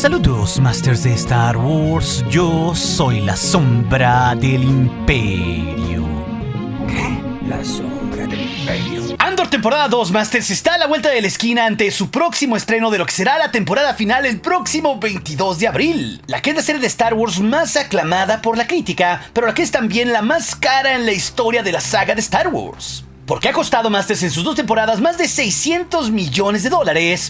Saludos, Masters de Star Wars. Yo soy la sombra del Imperio. ¿Qué? La sombra del Imperio. Andor temporada 2, Masters, está a la vuelta de la esquina ante su próximo estreno de lo que será la temporada final el próximo 22 de abril. La que es la serie de Star Wars más aclamada por la crítica, pero la que es también la más cara en la historia de la saga de Star Wars. Porque ha costado Masters en sus 2 temporadas más de $600 millones.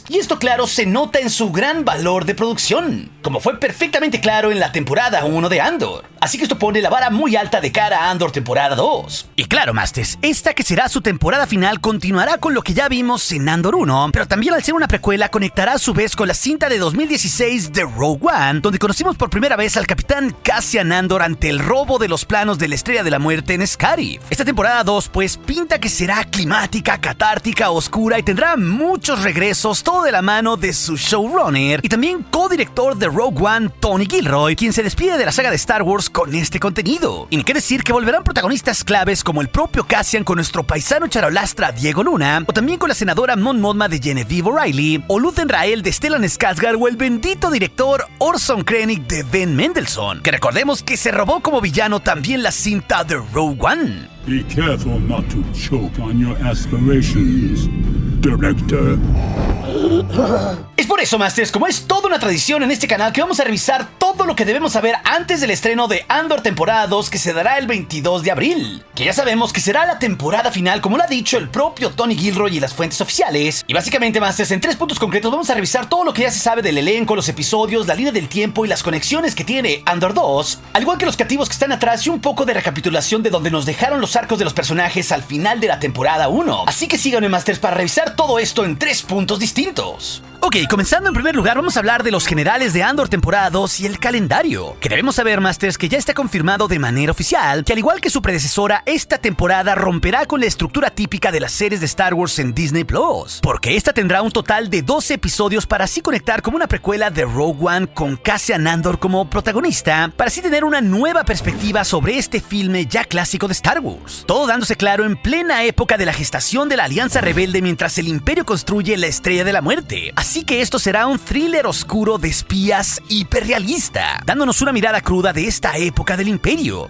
Y esto, claro, se nota en su gran valor de producción, como fue perfectamente claro en la temporada 1 de Andor. Así que esto pone la vara muy alta de cara a Andor temporada 2. Y claro, Masters, esta que será su temporada final continuará con lo que ya vimos en Andor 1, pero también al ser una precuela conectará a su vez con la cinta de 2016 de Rogue One, donde conocimos por primera vez al capitán Cassian Andor ante el robo de los planos de la Estrella de la Muerte en Scarif. Esta temporada 2 pues pinta que será climática, catártica, oscura y tendrá muchos regresos, todo de la mano de su showrunner y también codirector de Rogue One, Tony Gilroy, quien se despide de la saga de Star Wars con este contenido. Y ni qué decir que volverán protagonistas claves como el propio Cassian con nuestro paisano charolastra Diego Luna, o también con la senadora Mon Mothma de Genevieve O'Reilly, o Luthen Rael de Stellan Skarsgård, o el bendito director Orson Krennic de Ben Mendelsohn, que recordemos que se robó como villano también la cinta de Rogue One. Be careful not to choke on your aspirations, director. Es por eso, Masters, como es toda una tradición en este canal, que vamos a revisar todo lo que debemos saber antes del estreno de Andor temporada 2, que se dará el 22 de abril. Que ya sabemos que será la temporada final, como lo ha dicho el propio Tony Gilroy y las fuentes oficiales. Y básicamente, Masters, en 3 puntos concretos vamos a revisar todo lo que ya se sabe del elenco, los episodios, la línea del tiempo y las conexiones que tiene Andor 2, al igual que los creativos que están atrás y un poco de recapitulación de donde nos dejaron los arcos de los personajes al final de la temporada 1. Así que síganme, Masters, para revisar todo esto en 3 puntos distintos. Ok, comenzando en primer lugar, vamos a hablar de los generales de Andor temporada 2 y el calendario. Que debemos saber, Masters, que ya está confirmado de manera oficial que al igual que su predecesora, esta temporada romperá con la estructura típica de las series de Star Wars en Disney Plus. Porque esta tendrá un total de 12 episodios para así conectar como una precuela de Rogue One con Cassian Andor como protagonista, para así tener una nueva perspectiva sobre este filme ya clásico de Star Wars. Todo dándose claro en plena época de la gestación de la Alianza Rebelde mientras el Imperio construye la Estrella de la Muerte. Así que esto será un thriller oscuro de espías hiperrealista, dándonos una mirada cruda de esta época del Imperio.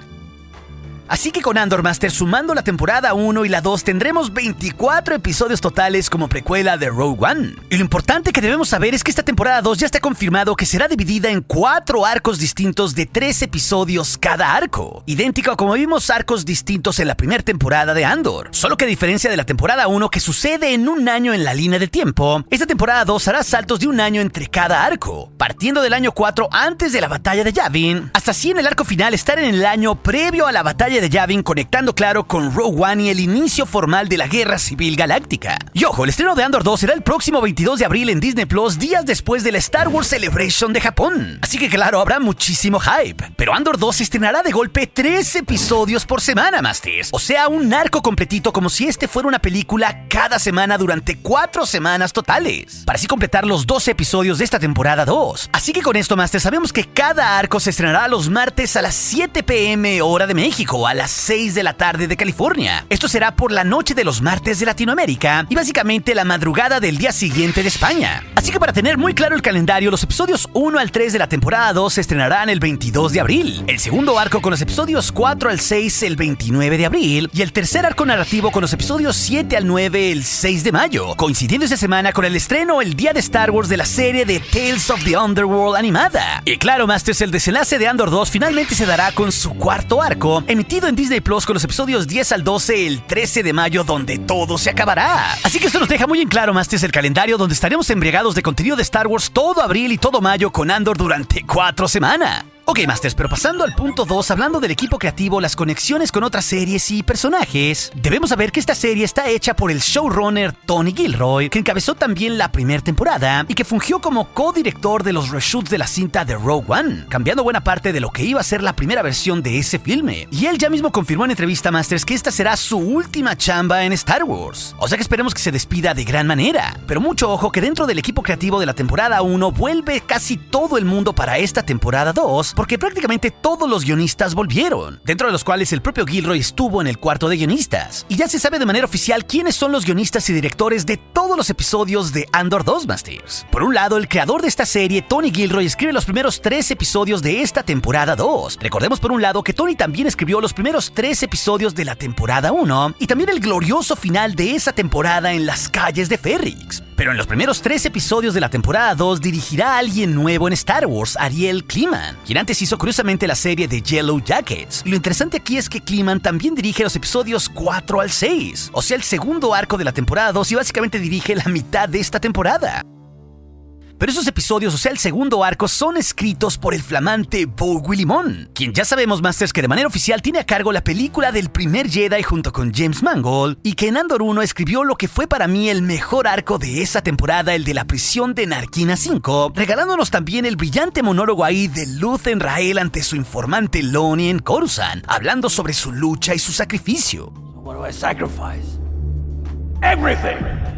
Así que con Andor, Master, sumando la temporada 1 y la 2, tendremos 24 episodios totales como precuela de Rogue One. Y lo importante que debemos saber es que esta temporada 2 ya está confirmado que será dividida en 4 arcos distintos de 3 episodios cada arco, idéntico a como vimos arcos distintos en la primera temporada de Andor. Solo que a diferencia de la temporada 1, que sucede en un año en la línea del tiempo, esta temporada 2 hará saltos de un año entre cada arco, partiendo del año 4 antes de la batalla de Yavin, hasta así en el arco final estar en el año previo a la batalla de Yavin, conectando claro con Rogue One y el inicio formal de la Guerra Civil Galáctica. Y ojo, el estreno de Andor 2 será el próximo 22 de abril en Disney Plus, días después de la Star Wars Celebration de Japón. Así que claro, habrá muchísimo hype. Pero Andor 2 se estrenará de golpe 3 episodios por semana, Masters. O sea, un arco completito, como si este fuera una película cada semana durante 4 semanas totales, para así completar los 12 episodios de esta temporada 2. Así que con esto, Masters, sabemos que cada arco se estrenará los martes a las 7 p.m. hora de México, a las 6 de la tarde de California. Esto será por la noche de los martes de Latinoamérica y básicamente la madrugada del día siguiente de España. Así que para tener muy claro el calendario, los episodios 1 al 3 de la temporada 2 se estrenarán el 22 de abril, el segundo arco con los episodios 4 al 6 el 29 de abril y el tercer arco narrativo con los episodios 7 al 9 el 6 de mayo, coincidiendo esta semana con el estreno el día de Star Wars de la serie de Tales of the Underworld animada. Y claro, Masters, el desenlace de Andor 2 finalmente se dará con su cuarto arco, emitido en Disney Plus con los episodios 10 al 12 el 13 de mayo, donde todo se acabará. Así que esto nos deja muy en claro, Masters, el calendario donde estaremos embriagados de contenido de Star Wars todo abril y todo mayo con Andor durante 4 semanas. Ok, Masters, pero pasando al punto 2, hablando del equipo creativo, las conexiones con otras series y personajes, debemos saber que esta serie está hecha por el showrunner Tony Gilroy, que encabezó también la primera temporada y que fungió como co-director de los reshoots de la cinta de Rogue One, cambiando buena parte de lo que iba a ser la primera versión de ese filme. Y él ya mismo confirmó en entrevista, Masters, que esta será su última chamba en Star Wars. O sea que esperemos que se despida de gran manera. Pero mucho ojo que dentro del equipo creativo de la temporada 1 vuelve casi todo el mundo para esta temporada 2, porque prácticamente todos los guionistas volvieron, dentro de los cuales el propio Gilroy estuvo en el cuarto de guionistas. Y ya se sabe de manera oficial quiénes son los guionistas y directores de todos los episodios de Andor 2, Masters. Por un lado, el creador de esta serie, Tony Gilroy, escribe los primeros 3 episodios de esta temporada 2. Recordemos por un lado que Tony también escribió los primeros 3 episodios de la temporada 1 y también el glorioso final de esa temporada en las calles de Ferrix. Pero en los primeros 3 episodios de la temporada 2 dirigirá a alguien nuevo en Star Wars, Ariel Kliman, quien antes hizo curiosamente la serie de Yellow Jackets. Y lo interesante aquí es que Kliman también dirige los episodios 4 al 6, o sea, el segundo arco de la temporada 2 y básicamente dirige la mitad de esta temporada. Pero esos episodios, o sea, el segundo arco, son escritos por el flamante Beau Willimon, quien ya sabemos, Masters, que de manera oficial tiene a cargo la película del primer Jedi junto con James Mangold, y que en Andor 1 escribió lo que fue para mí el mejor arco de esa temporada, el de la prisión de Narkina 5, regalándonos también el brillante monólogo ahí de Luthen Rael ante su informante Loni en Coruscant, hablando sobre su lucha y su sacrificio. What do I sacrifice? Everything!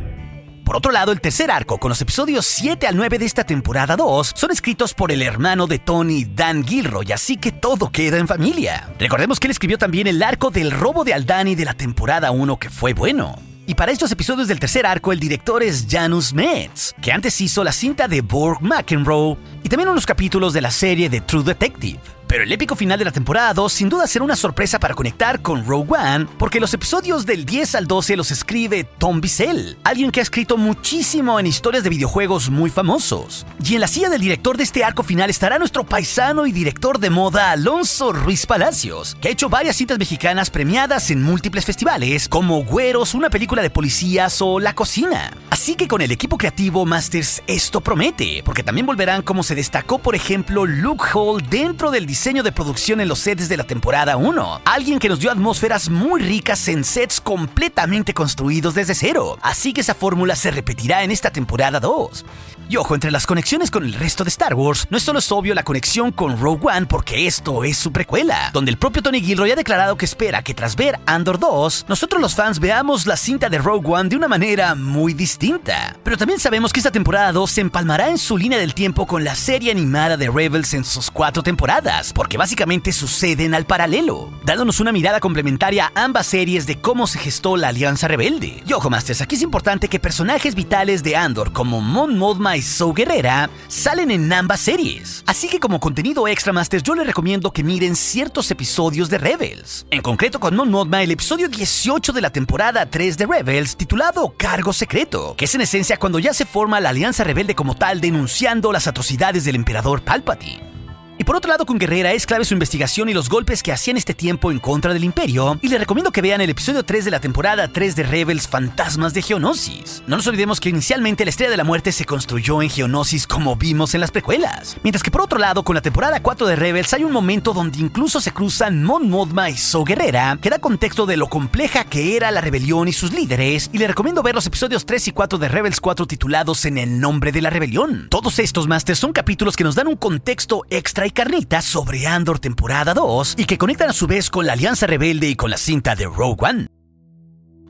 Por otro lado, el tercer arco, con los episodios 7 al 9 de esta temporada 2, son escritos por el hermano de Tony, Dan Gilroy, así que todo queda en familia. Recordemos que él escribió también el arco del robo de Aldhani de la temporada 1, que fue bueno. Y para estos episodios del tercer arco, el director es Janus Metz, que antes hizo la cinta de Borg McEnroe y también unos capítulos de la serie de True Detective. Pero el épico final de la temporada 2 sin duda será una sorpresa para conectar con Rogue One, porque los episodios del 10 al 12 los escribe Tom Bissell, alguien que ha escrito muchísimo en historias de videojuegos muy famosos. Y en la silla del director de este arco final estará nuestro paisano y director de moda Alonso Ruiz Palacios, que ha hecho varias cintas mexicanas premiadas en múltiples festivales, como Güeros, una película de policías o La Cocina. Así que con el equipo creativo, Masters, esto promete, porque también volverán como se destacó, por ejemplo, Luke Hall dentro del diseño de producción en los sets de la temporada 1. Alguien que nos dio atmósferas muy ricas en sets completamente construidos desde cero. Así que esa fórmula se repetirá en esta temporada 2. Y ojo, entre las conexiones con el resto de Star Wars, no es solo obvio la conexión con Rogue One, porque esto es su precuela, donde el propio Tony Gilroy ha declarado que espera que tras ver Andor 2, nosotros los fans veamos la cinta de Rogue One de una manera muy distinta. Pero también sabemos que esta temporada 2 se empalmará en su línea del tiempo con la serie animada de Rebels en sus 4 temporadas, porque básicamente suceden al paralelo, dándonos una mirada complementaria a ambas series de cómo se gestó la Alianza Rebelde. Y ojo, Masters, aquí es importante que personajes vitales de Andor como Mon Mothma y Saw Gerrera salen en ambas series. Así que como contenido extra, Masters, yo les recomiendo que miren ciertos episodios de Rebels. En concreto con Mon Mothma, el episodio 18 de la temporada 3 de Rebels, titulado Cargo Secreto, que es en esencia cuando ya se forma la Alianza Rebelde como tal, denunciando las atrocidades del emperador Palpatine. Y por otro lado, con Gerrera es clave su investigación y los golpes que hacía en este tiempo en contra del Imperio, y les recomiendo que vean el episodio 3 de la temporada 3 de Rebels, Fantasmas de Geonosis. No nos olvidemos que inicialmente la Estrella de la Muerte se construyó en Geonosis, como vimos en las precuelas. Mientras que por otro lado, con la temporada 4 de Rebels hay un momento donde incluso se cruzan Mon Mothma y Saw Gerrera, que da contexto de lo compleja que era la rebelión y sus líderes, y les recomiendo ver los episodios 3 y 4 de Rebels 4 titulados En el nombre de la rebelión. Todos estos, Masters, son capítulos que nos dan un contexto extra y carnita sobre Andor temporada 2 y que conectan a su vez con la Alianza Rebelde y con la cinta de Rogue One.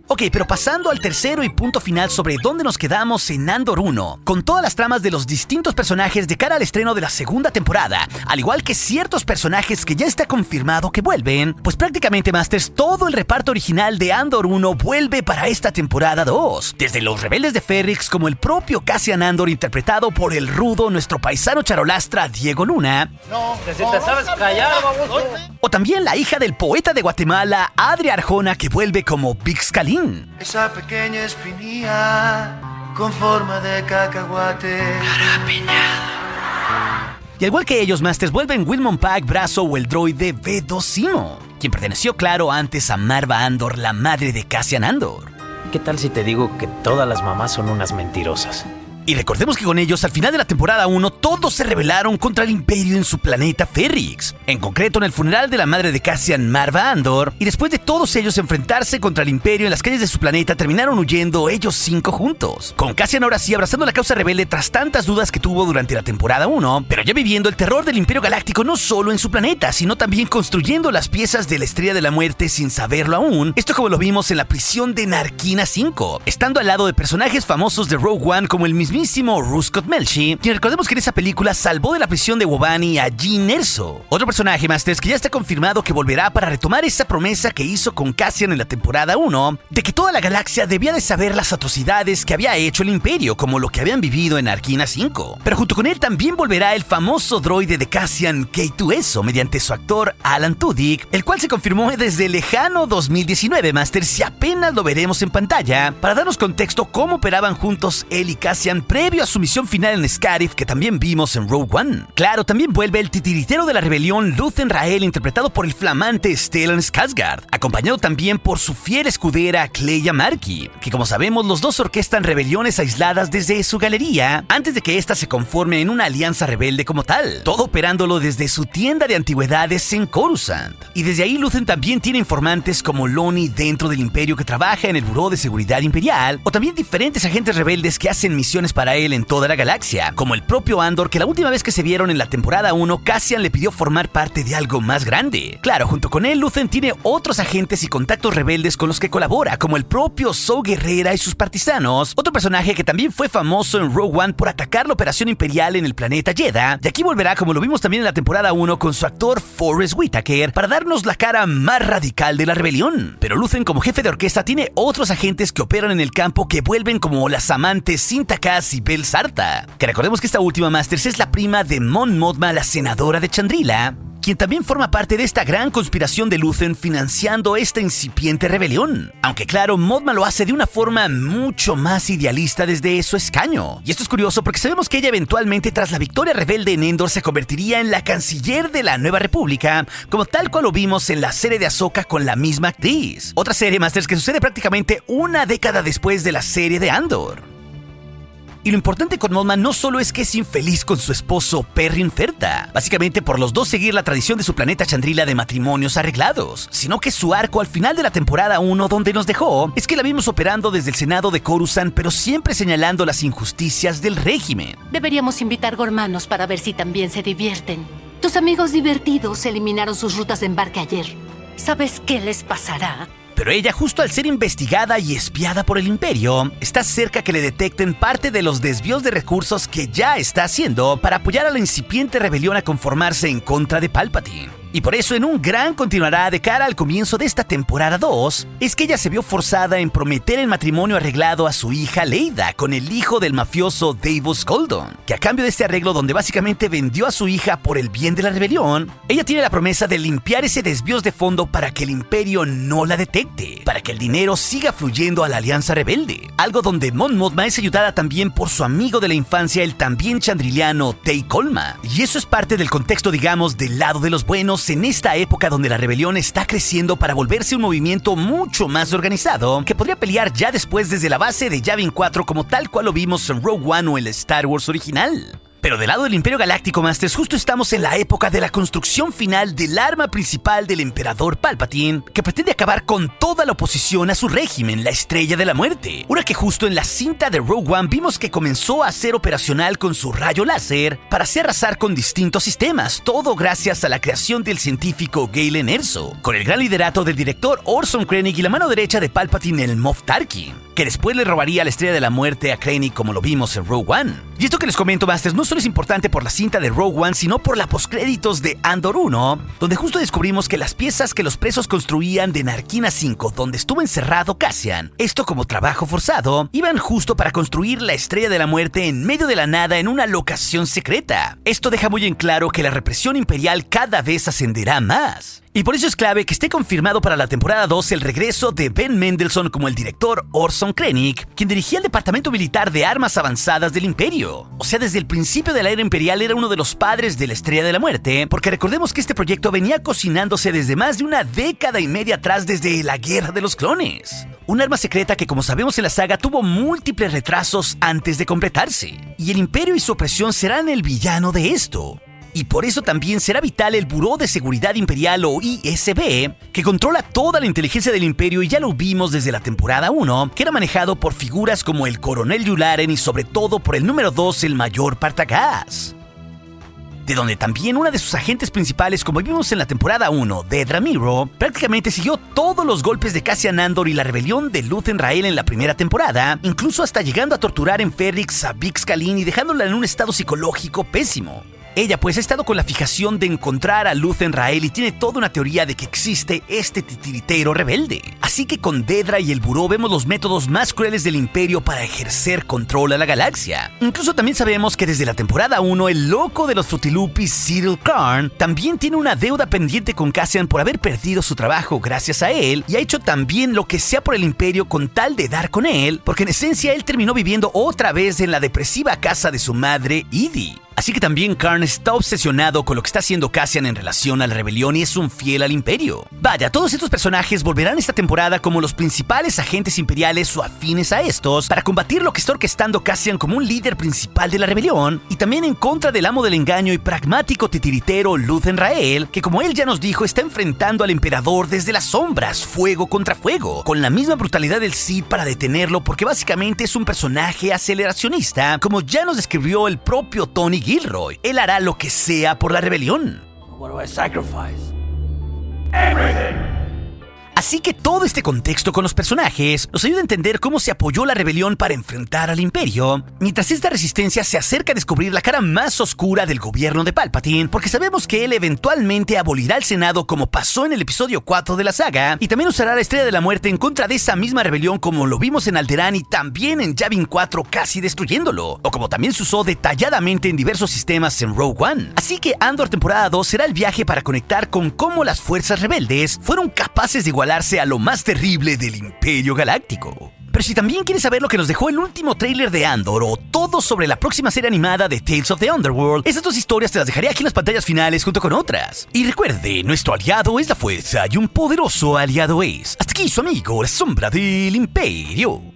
Ok, pero pasando al tercero y punto final sobre dónde nos quedamos en Andor 1, con todas las tramas de los distintos personajes de cara al estreno de la segunda temporada, al igual que ciertos personajes que ya está confirmado que vuelven, pues prácticamente, Masters, todo el reparto original de Andor 1 vuelve para esta temporada 2, desde los rebeldes de Ferrix como el propio Cassian Andor interpretado por el rudo, nuestro paisano charolastra Diego Luna, Que si te sabes callar, baboso. o también la hija del poeta de Guatemala, Adria Arjona, que vuelve como Bix Kalin. Esa pequeña espinilla con forma de cacahuate. Y al igual que ellos, Masters, vuelven Wilmon Pack, Brazo o el droide B2-Simo, quien perteneció, claro, antes a Marva Andor, la madre de Cassian Andor. ¿Qué tal si te digo que todas las mamás son unas mentirosas? Y recordemos que con ellos, al final de la temporada 1, todos se rebelaron contra el Imperio en su planeta Ferrix. En concreto, en el funeral de la madre de Cassian, Marva Andor, y después de todos ellos enfrentarse contra el Imperio en las calles de su planeta, terminaron huyendo ellos 5 juntos. Con Cassian ahora sí abrazando la causa rebelde tras tantas dudas que tuvo durante la temporada 1, pero ya viviendo el terror del Imperio Galáctico no solo en su planeta, sino también construyendo las piezas de la Estrella de la Muerte sin saberlo aún. Esto como lo vimos en la prisión de Narkina 5, estando al lado de personajes famosos de Rogue One como el mismísimo mismísimo Ruskot Melshi, quien recordemos que en esa película salvó de la prisión de Wobani a Jyn Erso. Otro personaje, Masters, que ya está confirmado que volverá para retomar esa promesa que hizo con Cassian en la temporada 1, de que toda la galaxia debía de saber las atrocidades que había hecho el Imperio, como lo que habían vivido en Arquina 5. Pero junto con él también volverá el famoso droide de Cassian, K2SO, mediante su actor Alan Tudyk, el cual se confirmó desde el lejano 2019, Masters, y apenas lo veremos en pantalla, para darnos contexto cómo operaban juntos él y Cassian previo a su misión final en Scarif, que también vimos en Rogue One. Claro, también vuelve el titiritero de la rebelión Luthen Rael, interpretado por el flamante Stellan Skarsgård, acompañado también por su fiel escudera Kleya Marki, que como sabemos los dos orquestan rebeliones aisladas desde su galería, antes de que ésta se conforme en una alianza rebelde como tal, todo operándolo desde su tienda de antigüedades en Coruscant. Y desde ahí Luthen también tiene informantes como Loni dentro del Imperio, que trabaja en el Buró de Seguridad Imperial, o también diferentes agentes rebeldes que hacen misiones para él en toda la galaxia, como el propio Andor, que la última vez que se vieron en la temporada 1, Cassian le pidió formar parte de algo más grande. Claro, junto con él, Luthen tiene otros agentes y contactos rebeldes con los que colabora, como el propio Saw Gerrera y sus partisanos, otro personaje que también fue famoso en Rogue One por atacar la operación imperial en el planeta Jedha, y aquí volverá, como lo vimos también en la temporada 1, con su actor Forrest Whitaker, para darnos la cara más radical de la rebelión. Pero Luthen, como jefe de orquesta, tiene otros agentes que operan en el campo que vuelven, como las amantes Cinta Kaz y Bel Sarta, que recordemos que esta última, Masters, es la prima de Mon Mothma, la senadora de Chandrila, quien también forma parte de esta gran conspiración de Luthen financiando esta incipiente rebelión. Aunque claro, Mothma lo hace de una forma mucho más idealista desde su escaño. Y esto es curioso porque sabemos que ella eventualmente, tras la victoria rebelde en Endor, se convertiría en la canciller de la Nueva República, como tal cual lo vimos en la serie de Ahsoka con la misma actriz. Otra serie, Masters, que sucede prácticamente una década después de la serie de Andor. Y lo importante con Mothma no solo es que es infeliz con su esposo Perrin Ferta, básicamente por los dos seguir la tradición de su planeta Chandrila de matrimonios arreglados, sino que su arco al final de la temporada 1, donde nos dejó, es que la vimos operando desde el Senado de Coruscant, pero siempre señalando las injusticias del régimen. Deberíamos invitar gormanos para ver si también se divierten. Tus amigos divertidos eliminaron sus rutas de embarque ayer. ¿Sabes qué les pasará? Pero ella, justo al ser investigada y espiada por el Imperio, está cerca que le detecten parte de los desvíos de recursos que ya está haciendo para apoyar a la incipiente rebelión a conformarse en contra de Palpatine. Y por eso, en un gran continuará de cara al comienzo de esta temporada 2, es que ella se vio forzada en prometer el matrimonio arreglado a su hija Leida con el hijo del mafioso Davos Coldon, que a cambio de este arreglo, donde básicamente vendió a su hija por el bien de la rebelión, ella tiene la promesa de limpiar ese desvíos de fondo para que el Imperio no la detecte, para que el dinero siga fluyendo a la Alianza Rebelde, algo donde Mon Mothma es ayudada también por su amigo de la infancia, el también chandriliano Tay Kolma. Y eso es parte del contexto, digamos, del lado de los buenos en esta época donde la rebelión está creciendo para volverse un movimiento mucho más organizado, que podría pelear ya después desde la base de Yavin 4, como tal cual lo vimos en Rogue One o en el Star Wars original. Pero del lado del Imperio Galáctico, Masters, justo estamos en la época de la construcción final del arma principal del Emperador Palpatine, que pretende acabar con toda la oposición a su régimen, la Estrella de la Muerte. Una que justo en la cinta de Rogue One vimos que comenzó a ser operacional con su rayo láser para hacer arrasar con distintos sistemas, todo gracias a la creación del científico Galen Erso, con el gran liderato del director Orson Krennic y la mano derecha de Palpatine, el Moff Tarkin, que después le robaría la Estrella de la Muerte a Krennic, como lo vimos en Rogue One. Y esto que les comento, Masters, no solo es importante por la cinta de Rogue One, sino por la postcréditos de Andor 1, donde justo descubrimos que las piezas que los presos construían de Narquina 5, donde estuvo encerrado Cassian, esto como trabajo forzado, iban justo para construir la Estrella de la Muerte en medio de la nada en una locación secreta. Esto deja muy en claro que la represión imperial cada vez ascenderá más. Y por eso es clave que esté confirmado para la temporada 2 el regreso de Ben Mendelsohn como el director Orson Krennic, quien dirigía el Departamento Militar de Armas Avanzadas del Imperio. O sea, desde el principio de la era imperial era uno de los padres de la Estrella de la Muerte, porque recordemos que este proyecto venía cocinándose desde más de una década y media atrás, desde la Guerra de los Clones. Un arma secreta que, como sabemos en la saga, tuvo múltiples retrasos antes de completarse. Y el Imperio y su opresión serán el villano de esto. Y por eso también será vital el Buró de Seguridad Imperial o ISB, que controla toda la inteligencia del Imperio, y ya lo vimos desde la temporada 1, que era manejado por figuras como el Coronel Yularen y sobre todo por el número 2, el Mayor Partagaz. de donde también una de sus agentes principales, como vimos en la temporada 1, Dedra Meero, prácticamente siguió todos los golpes de Cassian Andor y la rebelión de Luthen Rael en la primera temporada, incluso hasta llegando a torturar en Ferrix a Bix Kalin y dejándola en un estado psicológico pésimo. Ella pues ha estado con la fijación de encontrar a Luthen Rael y tiene toda una teoría de que existe este titiritero rebelde. Así que con Dedra y el Buró vemos los métodos más crueles del Imperio para ejercer control a la galaxia. Incluso también sabemos que desde la temporada 1 el loco de los Frutilupis, Cyril Karn, también tiene una deuda pendiente con Cassian por haber perdido su trabajo gracias a él y ha hecho también lo que sea por el Imperio con tal de dar con él, porque en esencia él terminó viviendo otra vez en la depresiva casa de su madre, Edie. Así que también Karn está obsesionado con lo que está haciendo Cassian en relación a la rebelión y es un fiel al Imperio. Vaya, todos estos personajes volverán esta temporada como los principales agentes imperiales o afines a estos para combatir lo que está orquestando Cassian como un líder principal de la rebelión y también en contra del amo del engaño y pragmático titiritero Luthen Rael, que como él ya nos dijo está enfrentando al emperador desde las sombras, fuego contra fuego, con la misma brutalidad del Sith para detenerlo porque básicamente es un personaje aceleracionista, como ya nos describió el propio Tony Gilroy. Él hará lo que sea por la rebelión. What do I sacrifice? Así que todo este contexto con los personajes nos ayuda a entender cómo se apoyó la rebelión para enfrentar al Imperio, mientras esta resistencia se acerca a descubrir la cara más oscura del gobierno de Palpatine, porque sabemos que él eventualmente abolirá el Senado como pasó en el episodio 4 de la saga, y también usará la Estrella de la Muerte en contra de esa misma rebelión como lo vimos en Alderaan y también en Yavin 4 casi destruyéndolo, o como también se usó detalladamente en diversos sistemas en Rogue One. Así que Andor temporada 2 será el viaje para conectar con cómo las fuerzas rebeldes fueron capaces de igualarse a lo más terrible del Imperio Galáctico. Pero si también quieres saber lo que nos dejó el último tráiler de Andor o todo sobre la próxima serie animada de Tales of the Underworld, esas dos historias te las dejaré aquí en las pantallas finales junto con otras. Y recuerde, nuestro aliado es la fuerza y un poderoso aliado es. Hasta aquí su amigo, la sombra del Imperio.